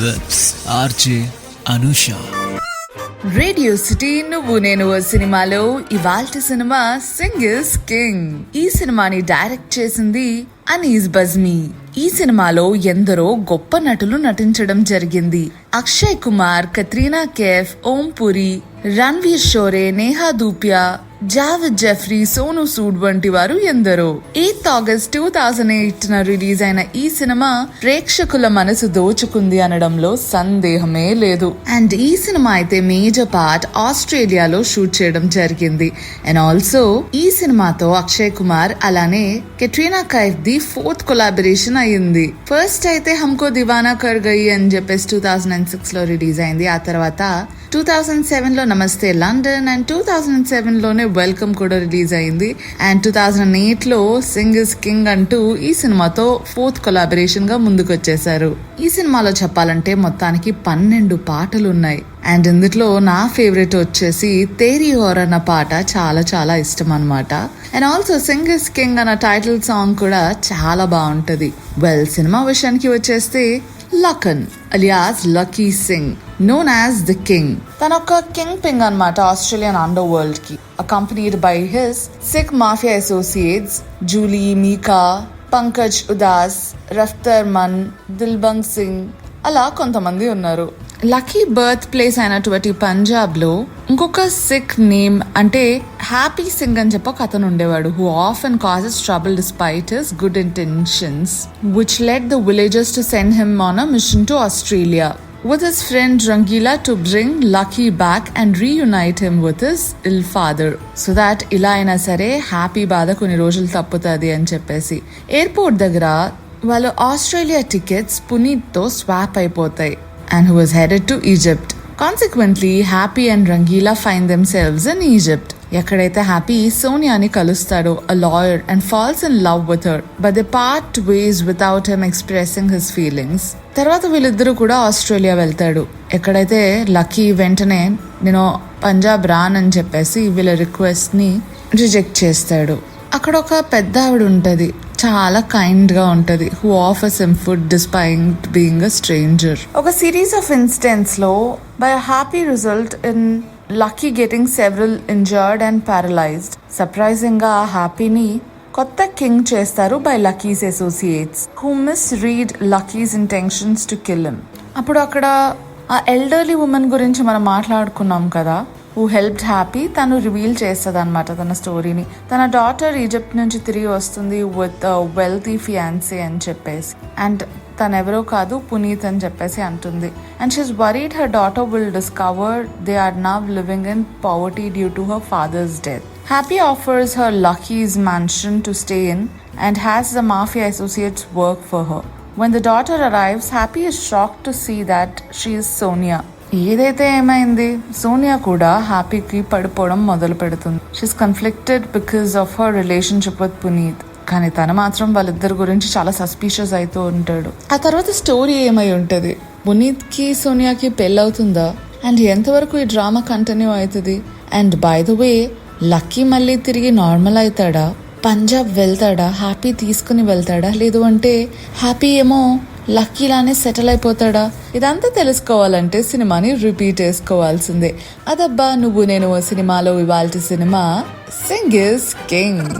with RJ Anusha. Radio city నువ్వు నేను సినిమాలో ఇవాల్టి సినిమా సింగ్ ఇస్ కింగ్. ఈ సినిమాని డైరెక్ట్ చేసింది అనీస్ బజ్మీ. ఈ సినిమాలో ఎందరో గొప్ప నటులు నటించడం జరిగింది. అక్షయ్ కుమార్, కత్రీనా కైఫ్, ఓం పురి, రణ్వీర్ షోరే, నేహా ధూపియా, జావేద్ జాఫ్రీ, సోను సూడ్ వంటి వారు ఎందరో. 8th August 2008 రిలీజ్ అయిన ఈ సినిమా ప్రేక్షకుల మనసు దోచుకుంది అనడంలో సందేహమే లేదు. అండ్ ఈ సినిమా అయితే మేజర్ పార్ట్ ఆస్ట్రేలియాలో షూట్ చేయడం జరిగింది. అండ్ ఆల్సో ఈ సినిమాతో అక్షయ్ కుమార్ అలానే కెట్రీనా కైఫ్ ది 4th కొలాబరేషన్ అయ్యింది. ఫస్ట్ అయితే హమ్కో దివానా కర్ గయి అని చెప్పేసి 2006 లో రిలీజ్ అయింది. ఆ తర్వాత 2007 లో నమస్తే లండన్ అండ్ 2007 లోనే వెల్కమ్ కూడా రిలీజ్ అయింది. అండ్ 2008 లో సింగ్ ఇస్ కింగ్ అంటూ ఈ సినిమాతో 4th కొలాబరేషన్ గా ముందుకొచ్చేశారు. ఈ సినిమాలో చెప్పాలంటే మొత్తానికి 12 పాటలు ఉన్నాయి. అండ్ ఇందులో నా ఫేవరెట్ వచ్చేసి తేరీ ఓర్ అన్న పాట చాలా చాలా ఇష్టం అన్నమాట. And also Singh is king అన్న టైటిల్ సాంగ్ కూడా చాలా బాగుంటది. వెల్, సినిమా విషయానికి వచ్చేస్తే Lakhan alias Lucky Singh, known as the king. తన ఒక కింగ్ పింగ్ అన్నమాట ఆస్ట్రేలియన్ అండర్ వరల్డ్ కి. accompanied by his Sikh mafia associates Julie, Mika, Pankaj Udhas, Raftaar Mann, Dilbagh Singh, అలా కొంతమంది ఉన్నారు. లక్కీ బర్త్ ప్లేస్ అయినటువంటి పంజాబ్ లో ఇంకొక సిక్ నేమ్ అంటే హ్యాపీ సింగ్ అని చెప్పి ఒక అతను ఉండేవాడు. Who often causes trouble despite his good intentions, which led the villagers to send him on a mission to Australia with his friend Rangila to bring Lucky back and reunite him with his ill father, so that ఇలా అయినా సరే happy బాధ కొన్ని రోజులు తప్పుతుంది అని చెప్పేసి. Airport దగ్గర వాళ్ళు ఆస్ట్రేలియా టికెట్స్ పునీత్ తో స్వాప్ అయిపోతాయి. and who was headed to Egypt. Consequently, Happy and Rangila find themselves in Egypt. ఎక్కడైతే happy సోనియాని కలుస్తాడో, a lawyer, and falls in love with her, but they part ways without him expressing his feelings. తర్వాత వీళ్ళిద్దరూ కూడా Australia వెళ్తాడు. ఎక్కడైతే lucky వెంటనే నేను పంజాబ్ రానని చెప్పేసి వీళ్ళ రిక్వెస్ట్ ని రిజెక్ట్ చేస్తాడు. అక్కడ ఒక పెద్ద ఆవిడ ఉంటది, చాలా కైండ్ గా ఉంటది. Who offers him food despite being a stranger. ఒక సిరీస్ ఆఫ్ ఇన్సిడెంట్స్ లో by happy result in lucky getting several injured and paralysed. Surprising గా హ్యాపీని కొత్త కింగ్ చేస్తారు by Lucky's associates who miss read Lucky's intentions to kill him. అప్పుడు అక్కడ ఆ elderly women గురించి మనం మాట్లాడుకున్నాం కదా, హూ హెల్ప్డ్ హ్యాపీ. తను రివీల్ చేస్తుంది అనమాట తన స్టోరీని. తన డాటర్ ఈజిప్ట్ నుంచి తిరిగి వస్తుంది విత్ వెల్తీ ఫియాన్సీ అని చెప్పేసి. అండ్ తనెవరో కాదు, పునీత్ అని చెప్పేసి అంటుంది. And she's worried her daughter will discover they are now living in poverty due to her father's death. Happy offers her Lucky's mansion to stay in and has the mafia associates work for her. When the daughter arrives, Happy is shocked to see that she is Sonia. ఏదైతే ఏమైంది, సోనియా కూడా హ్యాపీకి పడిపోవడం మొదలు పెడుతుంది. She's conflicted because of her relationship with Puneet. కానీ తను మాత్రం వాళ్ళిద్దరి గురించి చాలా సస్పీషియస్ అవుతూ ఉంటాడు. ఆ తర్వాత స్టోరీ ఏమై ఉంటది, పునీత్ కి సోనియాకి పెళ్ళవుతుందా, అండ్ ఎంతవరకు ఈ డ్రామా కంటిన్యూ అవుతుంది. And by the way, lucky మళ్ళీ తిరిగి నార్మల్ అవుతాడా, పంజాబ్ వెళ్తాడా, హ్యాపీ తీసుకుని వెళ్తాడా, లేదు అంటే హ్యాపీ ఏమో లక్కీలానే సెటిల్ అయిపోతాడా? ఇదంతా తెలుసుకోవాలంటే సినిమాని రిపీట్ చేసుకోవాల్సిందే. అదబ్బా నువ్వు నేను సినిమాలో ఇవాల్టి సినిమా సింగ్ ఇస్ కింగ్.